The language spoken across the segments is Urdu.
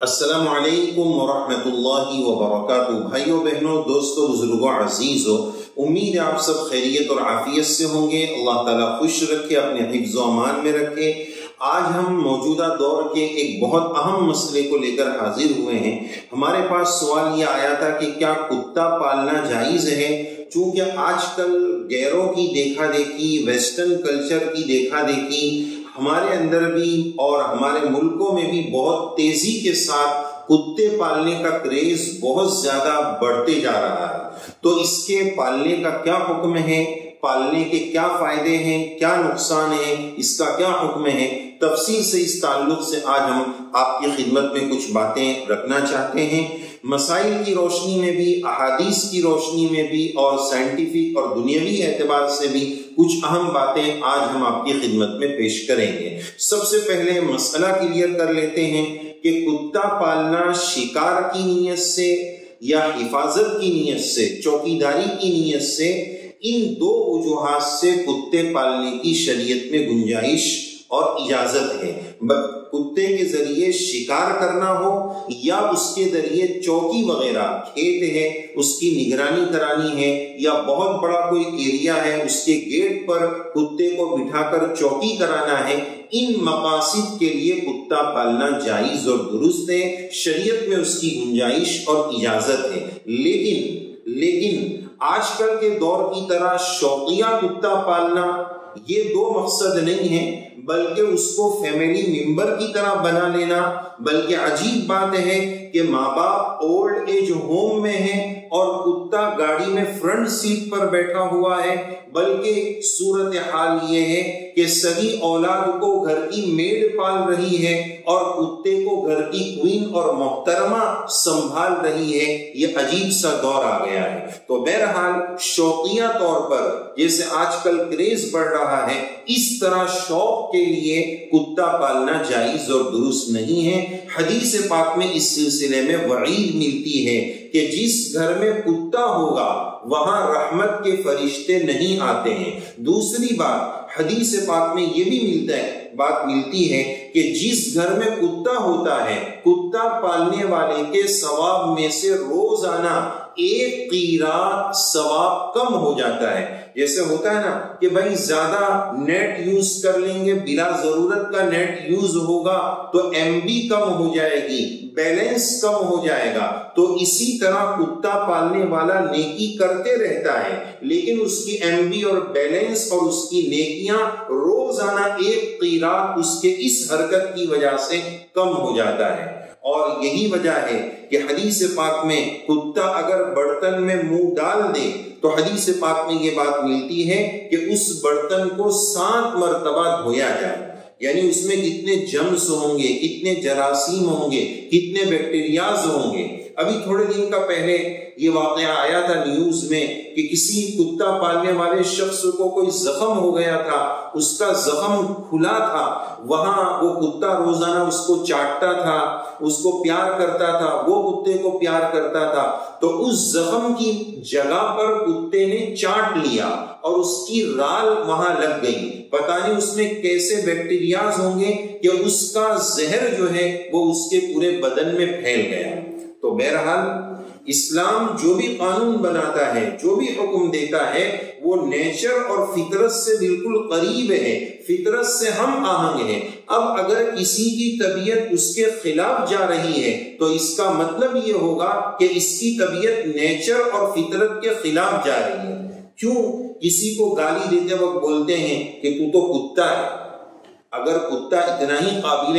السلام علیکم ورحمۃ اللہ وبرکاتہ۔ بھائیوں بہنوں، دوستوں، بزرگوں، عزیزوں، امید ہے آپ سب خیریت اور عافیت سے ہوں گے۔ اللہ تعالیٰ خوش رکھے، اپنے حفظ و امان میں رکھے۔ آج ہم موجودہ دور کے ایک بہت اہم مسئلے کو لے کر حاضر ہوئے ہیں۔ ہمارے پاس سوال یہ آیا تھا کہ کیا کتا پالنا جائز ہے؟ چونکہ آج کل غیروں کی دیکھا دیکھی، ویسٹرن کلچر کی دیکھا دیکھی ہمارے اندر بھی اور ہمارے ملکوں میں بھی بہت تیزی کے ساتھ کتے پالنے کا کریز بہت زیادہ بڑھتے جا رہا ہے۔ تو اس کے پالنے کا کیا حکم ہے، پالنے کے کیا فائدے ہیں، کیا نقصان ہے، اس کا کیا حکم ہے، تفصیل سے اس تعلق سے آج ہم آپ کی خدمت میں کچھ باتیں رکھنا چاہتے ہیں۔ مسائل کی روشنی میں بھی، احادیث کی روشنی میں بھی اور سائنٹیفک اور دنیاوی اعتبار سے بھی کچھ اہم باتیں آج ہم آپ کی خدمت میں پیش کریں گے۔ سب سے پہلے مسئلہ کلیئر کر لیتے ہیں کہ کتا پالنا شکار کی نیت سے یا حفاظت کی نیت سے، چوکیداری کی نیت سے، ان دو وجوہات سے کتے پالنے کی شریعت میں گنجائش اور اجازت ہے۔ کتے کے ذریعے شکار کرنا ہو یا اس کے ذریعے چوکی وغیرہ، کھیت ہے اس کی نگرانی کرانی ہے، یا بہت بڑا کوئی ایریا ہے اس کے گیٹ پر کتے کو بٹھا کر چوکی کرانا ہے، ان مقاصد کے لیے کتا پالنا جائز اور درست ہے، شریعت میں اس کی گنجائش اور اجازت ہے۔ لیکن آج کل کے دور کی طرح شوقیہ کتا پالنا یہ دو مقصد نہیں ہے، بلکہ اس کو فیملی ممبر کی طرح بنا لینا۔ بلکہ عجیب بات ہے کہ ماں باپ اولڈ ایج ہوم میں ہیں اور کتا گاڑی میں فرنٹ سیٹ پر بیٹھا ہوا ہے، بلکہ صورتحال یہ ہے کہ سگی اولاد کو گھر کی میڈ پال رہی ہے اور کتے کو گھر کی کوئین اور محترمہ سنبھال رہی ہے۔ یہ عجیب سا دور آ گیا ہے۔ تو بہرحال شوقیہ طور پر جیسے آج کل کریز بڑھ رہا ہے، اس طرح شوق کے لیے کتا پالنا جائز اور درست نہیں ہے۔ حدیث پاک میں اس سلسلے میں وعید ملتی ہے کہ جس گھر میں کتا ہوگا وہاں رحمت کے فرشتے نہیں آتے ہیں۔ دوسری بات، حدیث پاک میں یہ بھی ملتی ہے کہ جس گھر میں کتا ہوتا ہے، کتا پالنے والے کے ثواب میں سے روزانہ 1 قیراط ثواب کم ہو جاتا ہے۔ جیسے ہوتا ہے نا کہ بھائی زیادہ نیٹ یوز کر لیں گے، بلا ضرورت کا نیٹ یوز ہوگا تو MB کم ہو جائے گی، بیلنس کم ہو جائے گا۔ تو اسی طرح کتا پالنے والا نیکی کرتے رہتا ہے، لیکن اس کی MB اور بیلنس اور اس کی نیکیاں روزانہ 1 قیراط اس کے اس حرکت کی وجہ سے کم ہو جاتا ہے۔ اور یہی وجہ ہے کہ حدیث پاک میں کتا اگر برتن میں منہ ڈال دے تو حدیث پاک میں یہ بات ملتی ہے کہ اس برتن کو 7 مرتبہ دھویا جائے۔ یعنی اس میں کتنے جرمز ہوں گے، کتنے جراثیم ہوں گے، کتنے بیکٹیریاز ہوں گے۔ ابھی تھوڑے دن کا پہلے یہ واقعہ آیا تھا نیوز میں کہ کسی کتا پالنے والے شخص کو کوئی زخم ہو گیا تھا، اس کا زخم کھلا تھا، وہاں وہ کتا روزانہ اس کو چاٹتا تھا، اس کو پیار کرتا تھا، وہ کتے کو پیار کرتا تھا، تو اس زخم کی جگہ پر کتے نے چاٹ لیا اور اس کی رال وہاں لگ گئی۔ پتہ نہیں اس میں کیسے بیکٹیریاز ہوں گے کہ اس کا زہر جو ہے وہ اس کے پورے بدن میں پھیل گیا۔ تو بہرحال اسلام جو بھی قانون بناتا ہے، جو بھی حکم دیتا ہے، وہ نیچر اور فطرت سے بالکل قریب ہے، فطرت سے ہم آہنگ ہے۔ اب اگر کسی کی طبیعت اس کے خلاف جا رہی ہے تو اس کا مطلب یہ ہوگا کہ اس کی طبیعت نیچر اور فطرت کے خلاف جا رہی ہے۔ کیوں کسی کو گالی دیتے وقت بولتے ہیں کہ تو کتا ہے؟ اگر کتا اتنا ہی قابل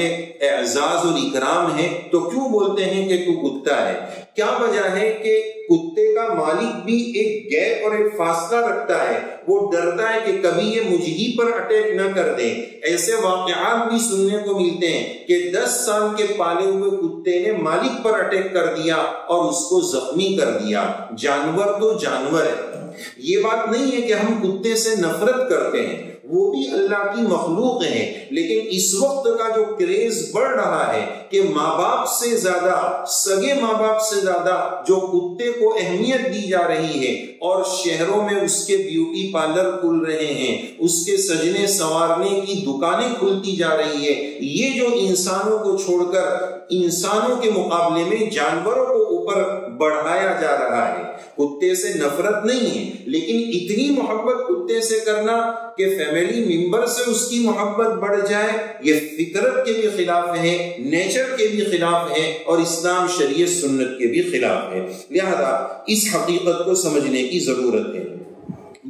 اعزاز اور اکرام ہے تو کیوں بولتے ہیں کہ تو کتا ہے؟ کیا وجہ ہے کہ کتے کا مالک بھی ایک گیپ اور ایک فاصلہ رکھتا ہے، وہ ڈرتا ہے کہ کبھی یہ مجھ ہی پر اٹیک نہ کر دیں۔ ایسے واقعات بھی سننے کو ملتے ہیں کہ 10 سال کے پالے ہوئے کتے نے مالک پر اٹیک کر دیا اور اس کو زخمی کر دیا۔ جانور تو جانور ہے۔ یہ بات نہیں ہے کہ ہم کتے سے نفرت کرتے ہیں، وہ بھی اللہ کی مخلوق ہے، لیکن اس وقت کا جو کریز بڑھ رہا ہے کہ ماں باپ سے زیادہ، سگے ماں باپ سے زیادہ جو کتے کو اہمیت دی جا رہی ہے، اور شہروں میں اس کے بیوٹی پارلر کھل رہے ہیں، اس کے سجنے سنوارنے کی دکانیں کھلتی جا رہی ہے، یہ جو انسانوں کو چھوڑ کر انسانوں کے مقابلے میں جانوروں کو اوپر بڑھایا جا رہا ہے۔ کتے سے نفرت نہیں ہے، لیکن اتنی محبت کتے سے کرنا کہ فیملی ممبر سے اس کی محبت بڑھ جائے، یہ فطرت کے بھی خلاف ہے، نیچر کے بھی خلاف ہے، اور اسلام شریعت سنت کے بھی خلاف ہے۔ لہذا اس حقیقت کو سمجھنے کی ضرورت ہے۔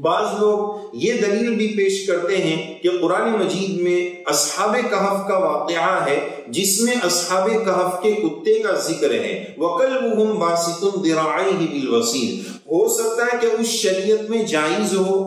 بعض لوگ یہ دلیل بھی پیش کرتے ہیں کہ قرآن مجید میں اصحاب کہف کا واقعہ ہے، جس میں اصحاب کہف کے کتے کا ذکر ہے، وَقَلْبُهُمْ بَاسِطٌ ذِرَاعَيْهِ بِالْوَصِيدِ۔ ہو سکتا ہے کہ اس شریعت میں جائز ہو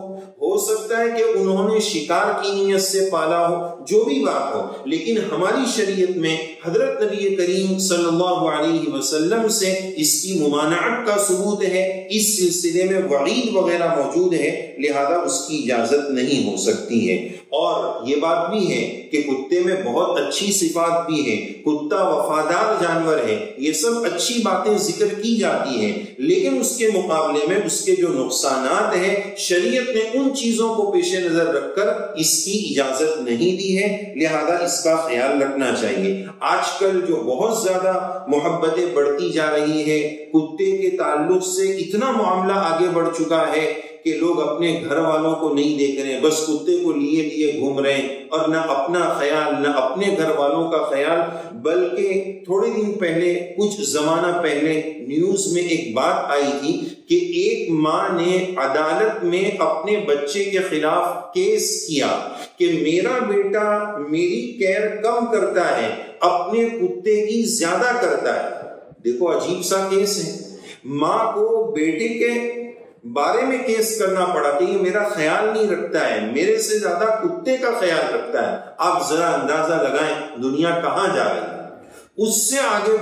سکتا ہے کہ انہوں نے شکار کی نیت سے پالا ہو، جو بھی بات ہو، لیکن ہماری شریعت میں حضرت نبی کریم صلی اللہ علیہ وسلم سے اس کی ممانعت کا ثبوت ہے، اس سلسلے میں وعید وغیرہ موجود ہے، لہذا اس کی اجازت نہیں ہو سکتی ہے۔ اور یہ بات بھی ہے کہ کتے میں بہت اچھی صفات بھی ہے، کتا وفادار جانور ہے، یہ سب اچھی باتیں ذکر کی جاتی ہیں، لیکن اس کے مقابلے میں اس کے جو نقصانات ہیں، شریعت نے ان چیزوں کو پیش نظر رکھ کر اس کی اجازت نہیں دی ہے، لہذا اس کا خیال رکھنا چاہیے۔ آج کل جو بہت زیادہ محبتیں بڑھتی جا رہی ہے، کتے کے تعلق سے اتنا معاملہ آگے بڑھ چکا ہے کہ لوگ اپنے گھر والوں کو نہیں دیکھ رہے ہیں، بس کتے کو لیے گھوم رہے ہیں، اور نہ اپنا خیال، نہ اپنے گھر والوں کا خیال۔ بلکہ تھوڑے دن پہلے، کچھ زمانہ پہلے نیوز میں ایک بات آئی تھی کہ ایک ماں نے عدالت میں اپنے بچے کے خلاف کیس کیا کہ میرا بیٹا میری کیئر کم کرتا ہے، اپنے کتے کی زیادہ کرتا ہے۔ دیکھو عجیب سا کیس ہے، ماں کو بیٹے کے بارے میں کیس کرنا پڑا کہ یہ میرا خیال نہیں رکھتا ہے، میرے سے زیادہ کتے کا خیال رکھتا ہے۔ آپ ذرا اندازہ لگائیں دنیا کہاں جا رہی ہے۔ اس سے آگے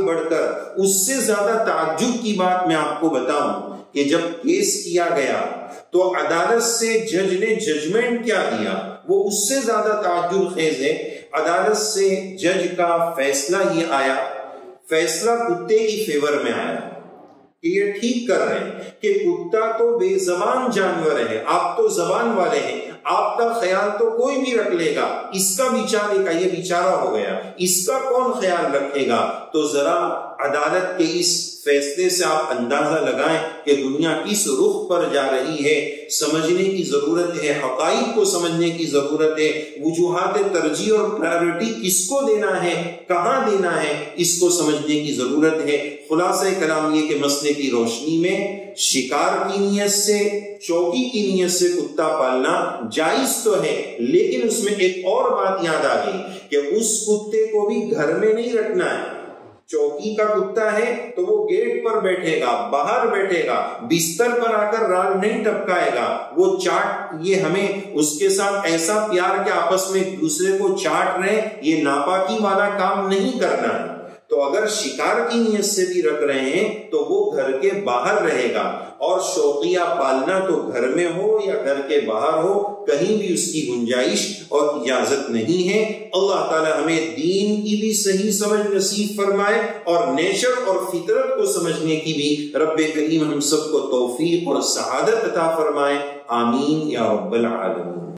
بڑھ کر اس سے زیادہ تعجب کی بات میں آپ کو بتاؤں کہ جب کیس کیا گیا تو عدالت سے جج نے ججمنٹ کیا دیا، وہ اس سے زیادہ تعجب خیز ہے۔ عدالت سے جج کا فیصلہ یہ آیا، فیصلہ کتے کی فیور میں آیا کہ یہ ٹھیک کر رہے ہیں کہ کتا تو بے زبان جانور ہے، آپ تو زبان والے ہیں، آپ کا خیال تو کوئی بھی رکھ لے گا، اس کا بیچارے کا، یہ بیچارہ ہو گیا، اس کا کون خیال رکھے گا؟ تو ذرا عدالت کے اس فیصلے سے آپ اندازہ لگائیں کہ دنیا کس رخ پر جا رہی ہے۔ سمجھنے کی ضرورت ہے، حقائق کو سمجھنے کی ضرورت ہے، وجوہات ترجیح اور پرائیورٹی کس کو دینا ہے، کہاں دینا ہے، اس کو سمجھنے کی ضرورت ہے۔ خلاصہ کلام یہ کہ مسئلے کی روشنی میں شکار کی نیت سے، چوکی کی نیت سے کتا پالنا جائز تو ہے، لیکن اس میں ایک اور بات یاد آ گئی کہ اس کتے کو بھی گھر میں نہیں رکھنا ہے۔ چوکی کا کتا ہے تو وہ گیٹ پر بیٹھے گا، باہر بیٹھے گا، بستر پر آ کر رال نہیں ٹپکائے گا، وہ چاٹ، یہ ہمیں اس کے ساتھ ایسا پیار کہ آپس میں ایک دوسرے کو چاٹ رہے، یہ ناپاکی والا کام نہیں کرنا ہے۔ تو اگر شکار کی نیت سے بھی رکھ رہے ہیں تو وہ گھر کے باہر رہے گا، اور شوقیہ پالنا تو گھر میں ہو یا گھر کے باہر ہو، کہیں بھی اس کی گنجائش اور اجازت نہیں ہے۔ اللہ تعالی ہمیں دین کی بھی صحیح سمجھ نصیب فرمائے، اور نیچر اور فطرت کو سمجھنے کی بھی رب کریم ہم سب کو توفیق اور سعادت عطا فرمائے۔ آمین یا رب العالمین۔